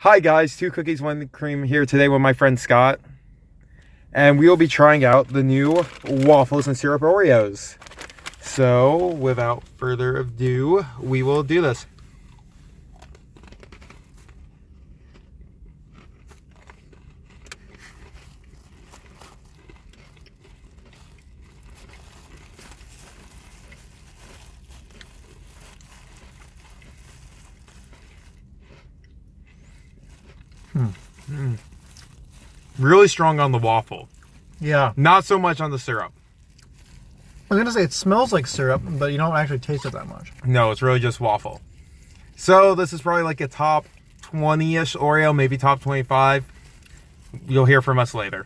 Hi guys, 2 cookies, 1 cream here today with my friend Scott. And we will be trying out the new waffles and syrup Oreos. So, without further ado, we will do this. Really strong on the waffle. Yeah. Not so much on the syrup. I was going to say it smells like syrup, but you don't actually taste it that much. No, it's really just waffle. So this is probably like a top 20-ish Oreo, maybe top 25. You'll hear from us later.